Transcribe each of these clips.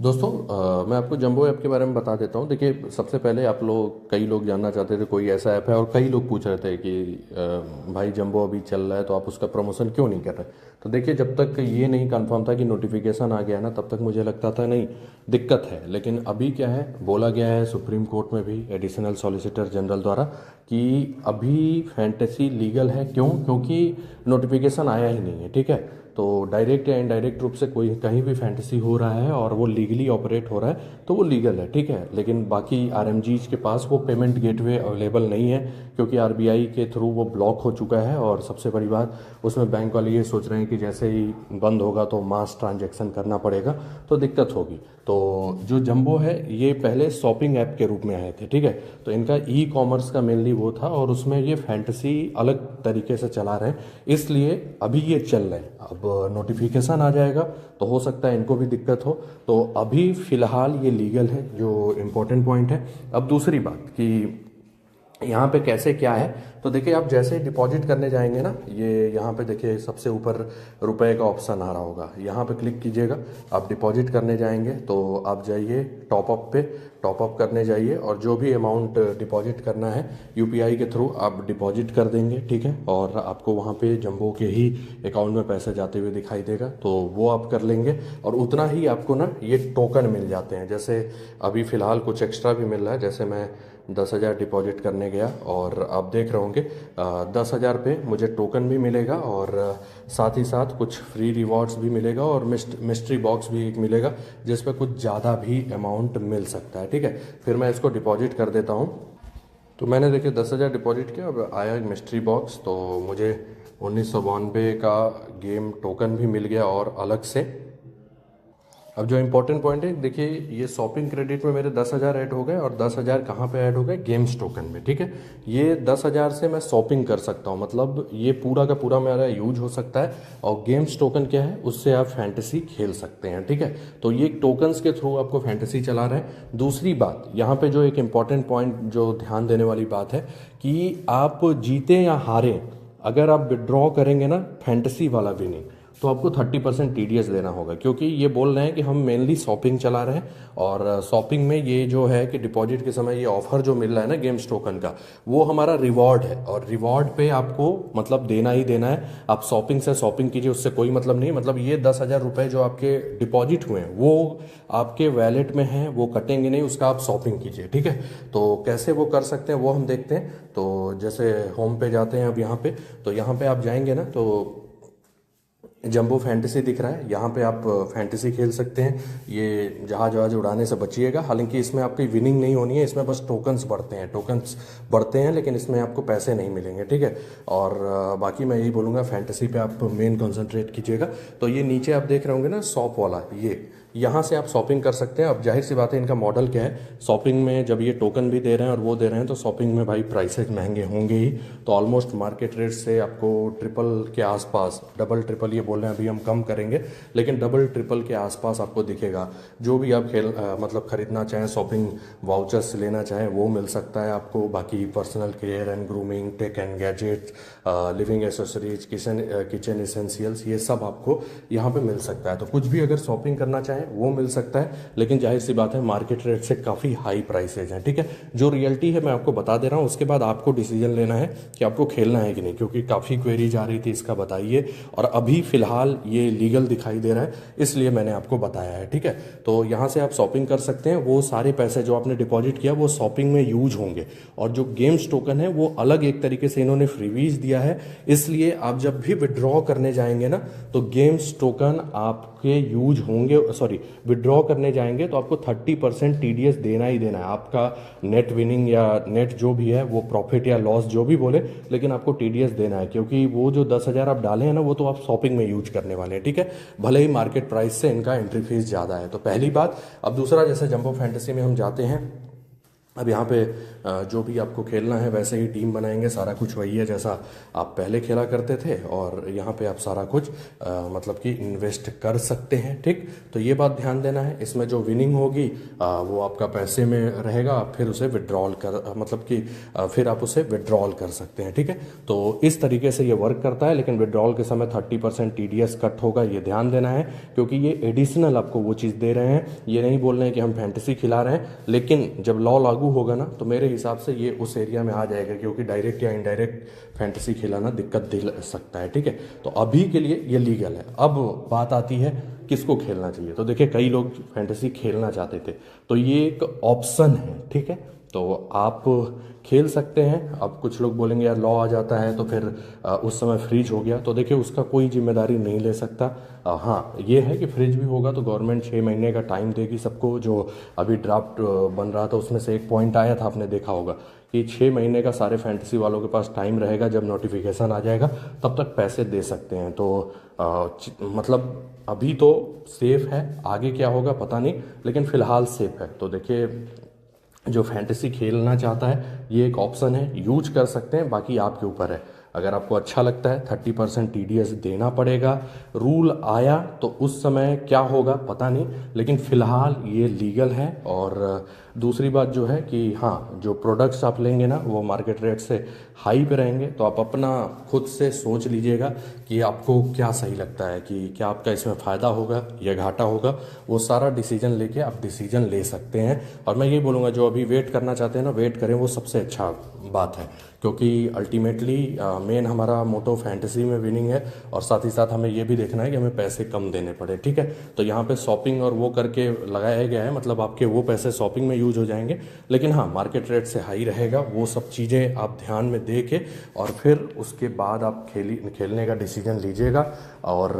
दोस्तों मैं आपको जंबो ऐप के बारे में बता देता हूँ। देखिए, सबसे पहले आप लोग कई लोग जानना चाहते थे कोई ऐसा ऐप है, और कई लोग पूछ रहे थे कि भाई जंबो अभी चल रहा है तो आप उसका प्रमोशन क्यों नहीं कर रहे। तो देखिए, जब तक ये नहीं कंफर्म था कि नोटिफिकेशन आ गया ना, तब तक मुझे लगता था नहीं दिक्कत है। लेकिन अभी क्या है, बोला गया है सुप्रीम कोर्ट में भी एडिशनल सॉलिसिटर जनरल द्वारा कि अभी फैंटेसी लीगल है। क्यों? क्योंकि नोटिफिकेशन आया ही नहीं है। ठीक है, तो डायरेक्ट या इनडायरेक्ट रूप से कोई कहीं भी फैंटेसी हो रहा है और वो लीगली ऑपरेट हो रहा है तो वो लीगल है। ठीक है, लेकिन बाकी आरएमजीज के पास वो पेमेंट गेटवे अवेलेबल नहीं है, क्योंकि आरबीआई के थ्रू वो ब्लॉक हो चुका है। और सबसे बड़ी बात, उसमें बैंक वाले ये सोच रहे हैं कि जैसे ही बंद होगा तो मास ट्रांजैक्शन करना पड़ेगा, तो दिक्कत होगी। तो जो जंबो है ये पहले शॉपिंग ऐप के रूप में आए थे। ठीक है, तो इनका ई कॉमर्स का मेनली वो था, और उसमें ये फैंटेसी अलग तरीके से चला रहे हैं, इसलिए अभी ये चल रहे हैं। अब नोटिफिकेशन आ जाएगा तो हो सकता है इनको भी दिक्कत हो। तो अभी फिलहाल ये लीगल है, जो इम्पोर्टेंट पॉइंट है। अब दूसरी बात कि यहाँ पे कैसे क्या है, तो देखिए आप जैसे डिपॉजिट करने जाएंगे ना, ये यहाँ पे देखिए सबसे ऊपर रुपए का ऑप्शन आ रहा होगा, यहाँ पे क्लिक कीजिएगा। आप डिपॉजिट करने जाएंगे तो आप जाइए टॉपअप पे, टॉपअप करने जाइए और जो भी अमाउंट डिपॉजिट करना है यूपीआई के थ्रू आप डिपॉजिट कर देंगे। ठीक है, और आपको वहाँ पे जंबो के ही अकाउंट में पैसे जाते हुए दिखाई देगा, तो वो आप कर लेंगे। और उतना ही आपको ना ये टोकन मिल जाते हैं। जैसे अभी फ़िलहाल कुछ एक्स्ट्रा भी मिल रहा है, जैसे मैं 10,000 डिपॉजिट करने गया और आप देख रहे होंगे 10,000 पे मुझे टोकन भी मिलेगा, और साथ ही साथ कुछ फ्री रिवॉर्ड्स भी मिलेगा, और मिस्ट्री बॉक्स भी एक मिलेगा जिस पे कुछ ज़्यादा भी अमाउंट मिल सकता है। ठीक है, फिर मैं इसको डिपॉजिट कर देता हूँ। तो मैंने देखिए 10,000 डिपॉजिट किया, अब आया मिस्ट्री बॉक्स, तो मुझे 1992 का गेम टोकन भी मिल गया और अलग से। अब जो इम्पोर्टेंट पॉइंट है, देखिए ये शॉपिंग क्रेडिट में मेरे 10,000 ऐड हो गए, और 10,000 कहाँ पे ऐड हो गए? गेम्स टोकन में। ठीक है, ये 10,000 से मैं शॉपिंग कर सकता हूँ, मतलब ये पूरा का पूरा मेरा यूज हो सकता है। और गेम्स टोकन क्या है, उससे आप फैंटेसी खेल सकते हैं। ठीक है, तो ये टोकन्स के थ्रू आपको फैंटेसी चला रहे हैं। दूसरी बात यहाँ पे जो एक इम्पॉर्टेंट पॉइंट जो ध्यान देने वाली बात है कि आप जीते या हारें, अगर आप विड्रॉ करेंगे ना फैंटेसी वाला विनिंग, तो आपको 30% टीडीएस देना होगा, क्योंकि ये बोल रहे हैं कि हम मेनली शॉपिंग चला रहे हैं। और शॉपिंग में ये जो है कि डिपॉजिट के समय ये ऑफर जो मिल रहा है ना गेम्स टोकन का, वो हमारा रिवॉर्ड है, और रिवॉर्ड पे आपको मतलब देना ही देना है। आप शॉपिंग से शॉपिंग कीजिए, उससे कोई मतलब नहीं। मतलब ये 10,000 रुपये जो आपके डिपॉजिट हुए हैं वो आपके वैलेट में हैं, वो कटेंगे नहीं, उसका आप शॉपिंग कीजिए। ठीक है, तो कैसे वो कर सकते हैं वो हम देखते हैं। तो जैसे होम पे जाते हैं अब यहाँ पे, तो यहाँ पे आप जाएंगे ना तो जंबो फैंटेसी दिख रहा है, यहाँ पे आप फैंटेसी खेल सकते हैं। ये जहाज वहाज उड़ाने से बचिएगा, हालांकि इसमें आपकी विनिंग नहीं होनी है, इसमें बस टोकन्स बढ़ते हैं, टोकन्स बढ़ते हैं, लेकिन इसमें आपको पैसे नहीं मिलेंगे। ठीक है, और बाकी मैं यही बोलूँगा फैंटेसी पे आप मेन कंसंट्रेट कीजिएगा। तो ये नीचे आप देख रहे होंगे ना शॉप वाला, ये यहाँ से आप शॉपिंग कर सकते हैं। अब जाहिर सी बात है, इनका मॉडल क्या है, शॉपिंग में जब ये टोकन भी दे रहे हैं और वो दे रहे हैं, तो शॉपिंग में भाई प्राइसेज महंगे होंगे ही। तो ऑलमोस्ट मार्केट रेट से आपको ट्रिपल के आसपास, डबल ट्रिपल ये बोल रहे हैं, अभी हम कम करेंगे, लेकिन डबल ट्रिपल के आसपास आपको दिखेगा। जो भी आप मतलब खरीदना चाहें, शॉपिंग वाउचर्स लेना चाहें, वो मिल सकता है आपको। बाकी personal care and grooming, tech and gadgets, living accessories, kitchen essentials, ये सब आपको यहाँ पे मिल सकता है। तो कुछ भी अगर शॉपिंग करना चाहें वो मिल सकता है, लेकिन जाहिर सी बात है मार्केट रेट से काफ़ी हाई प्राइसेज हैं। ठीक है, जो रियलिटी है मैं आपको बता दे रहा हूँ, उसके बाद आपको डिसीजन लेना है कि आपको खेलना है कि नहीं, क्योंकि काफ़ी क्वेरीज आ रही थी इसका, बताइए। और अभी फिलहाल ये लीगल दिखाई दे रहा है, इसलिए मैंने आपको बताया है। ठीक है, तो यहाँ से आप शॉपिंग कर सकते हैं, वो सारे पैसे जो आपने डिपॉजिट किया वो शॉपिंग में यूज होंगे। और जो गेम्स टोकन है वो अलग एक तरीके से इन्होंने फ्रीवीज दिया है, इसलिए आप जब भी विड्रॉ करने जाएंगे ना, तो गेम्स टोकन आपके यूज होंगे। सॉरी, विड्रॉ करने जाएंगे तो आपको 30% टीडीएस देना ही देना है। आपका नेट विनिंग या नेट जो भी है, वो प्रॉफिट या लॉस जो भी बोले, लेकिन आपको टीडीएस देना है, क्योंकि वो जो 10,000 आप डाले हैं ना, वो तो आप शॉपिंग में यूज करने वाले हैं। ठीक है, भले ही मार्केट प्राइस से इनका एंट्री फीस ज़्यादा है। तो पहली बात। अब दूसरा, जैसे जंबो फैंटेसी में हम जाते हैं अब यहाँ पे जो भी आपको खेलना है वैसे ही टीम बनाएंगे, सारा कुछ वही है जैसा आप पहले खेला करते थे, और यहाँ पे आप सारा कुछ मतलब कि इन्वेस्ट कर सकते हैं। ठीक, तो ये बात ध्यान देना है। इसमें जो विनिंग होगी वो आपका पैसे में रहेगा, आप फिर उसे विड्रॉल कर मतलब कि फिर आप उसे विड्रॉल कर सकते हैं। ठीक है, तो इस तरीके से ये वर्क करता है। लेकिन विड्रॉल के समय 30% TDS कट होगा, ये ध्यान देना है, क्योंकि ये एडिशनल आपको वो चीज़ दे रहे हैं। ये नहीं बोल रहे हैं कि हम फैंटेसी खिला रहे हैं, लेकिन जब लॉ लागू होगा ना तो मेरे हिसाब से ये उस एरिया में आ जाएगा, क्योंकि डायरेक्ट या इनडायरेक्ट फैंटेसी खिलाना दिक्कत दे सकता है। ठीक है, तो अभी के लिए ये लीगल है। अब बात आती है किसको खेलना चाहिए। तो देखिए, कई लोग फैंटेसी खेलना चाहते थे, तो ये एक ऑप्शन है। ठीक है, तो आप खेल सकते हैं। अब कुछ लोग बोलेंगे यार लॉ आ जाता है तो फिर उस समय फ्रिज हो गया, तो देखिए उसका कोई जिम्मेदारी नहीं ले सकता। हाँ, ये है कि फ्रिज भी होगा तो गवर्नमेंट 6 महीने का टाइम देगी सबको। जो अभी ड्राफ्ट बन रहा था उसमें से एक पॉइंट आया था, आपने देखा होगा कि 6 महीने का सारे फैंटेसी वालों के पास टाइम रहेगा। जब नोटिफिकेशन आ जाएगा तब तक पैसे दे सकते हैं। तो मतलब अभी तो सेफ है, आगे क्या होगा पता नहीं, लेकिन फिलहाल सेफ है। तो देखिए, जो फैंटेसी खेलना चाहता है ये एक ऑप्शन है, यूज कर सकते हैं, बाकी आपके ऊपर है। अगर आपको अच्छा लगता है 30% TDS देना पड़ेगा। रूल आया तो उस समय क्या होगा पता नहीं, लेकिन फिलहाल ये लीगल है। और दूसरी बात जो है कि हाँ, जो प्रोडक्ट्स आप लेंगे ना वो मार्केट रेट से हाई पे रहेंगे, तो आप अपना खुद से सोच लीजिएगा कि आपको क्या सही लगता है, कि क्या आपका इसमें फ़ायदा होगा या घाटा होगा। वो सारा डिसीजन लेके आप डिसीजन ले सकते हैं। और मैं ये बोलूँगा जो अभी वेट करना चाहते हैं ना, वेट करें, वो सबसे अच्छा बात है, क्योंकि अल्टीमेटली मेन हमारा मोटो फैंटेसी में विनिंग है, और साथ ही साथ हमें ये भी देखना है कि हमें पैसे कम देने पड़े। ठीक है, तो यहाँ पे शॉपिंग और वो करके लगाया गया है, मतलब आपके वो पैसे शॉपिंग में यूज हो जाएंगे। लेकिन हाँ, मार्केट रेट से हाई रहेगा। वो सब चीज़ें आप ध्यान में दे के और फिर उसके बाद आप खेलने का डिसीजन लीजिएगा। और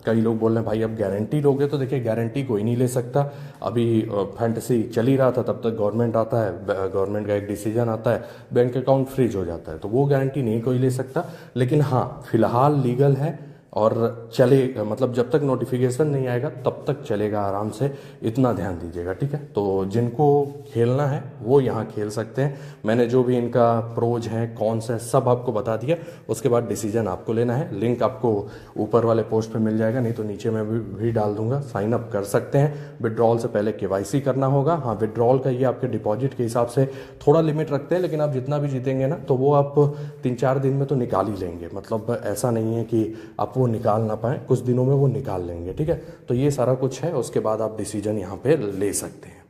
कई लोग बोल रहे हैं भाई अब गारंटी लोगे, तो देखिए गारंटी कोई नहीं ले सकता। अभी फैंटेसी चल ही रहा था, तब तक गवर्नमेंट आता है, गवर्नमेंट का एक डिसीजन आता है, बैंक अकाउंट फ्रीज हो जाता है, तो वो गारंटी नहीं कोई ले सकता। लेकिन हाँ, फिलहाल लीगल है और चले, मतलब जब तक नोटिफिकेशन नहीं आएगा तब तक चलेगा आराम से, इतना ध्यान दीजिएगा। ठीक है, तो जिनको खेलना है वो यहाँ खेल सकते हैं। मैंने जो भी इनका प्रोज है कॉन्स है सब आपको बता दिया, उसके बाद डिसीजन आपको लेना है। लिंक आपको ऊपर वाले पोस्ट पे मिल जाएगा, नहीं तो नीचे मैं भी डाल दूंगा। साइन अप कर सकते हैं। विड्रॉल से पहले KYC करना होगा। हाँ, विड्रॉल का ये आपके डिपॉजिट के हिसाब से थोड़ा लिमिट रखते हैं, लेकिन आप जितना भी जीतेंगे ना तो वो आप 3-4 दिन में तो निकाल ही लेंगे। मतलब ऐसा नहीं है कि आप वो निकाल ना पाए, कुछ दिनों में वो निकाल लेंगे। ठीक है, तो ये सारा कुछ है, उसके बाद आप डिसीजन यहाँ पे ले सकते हैं।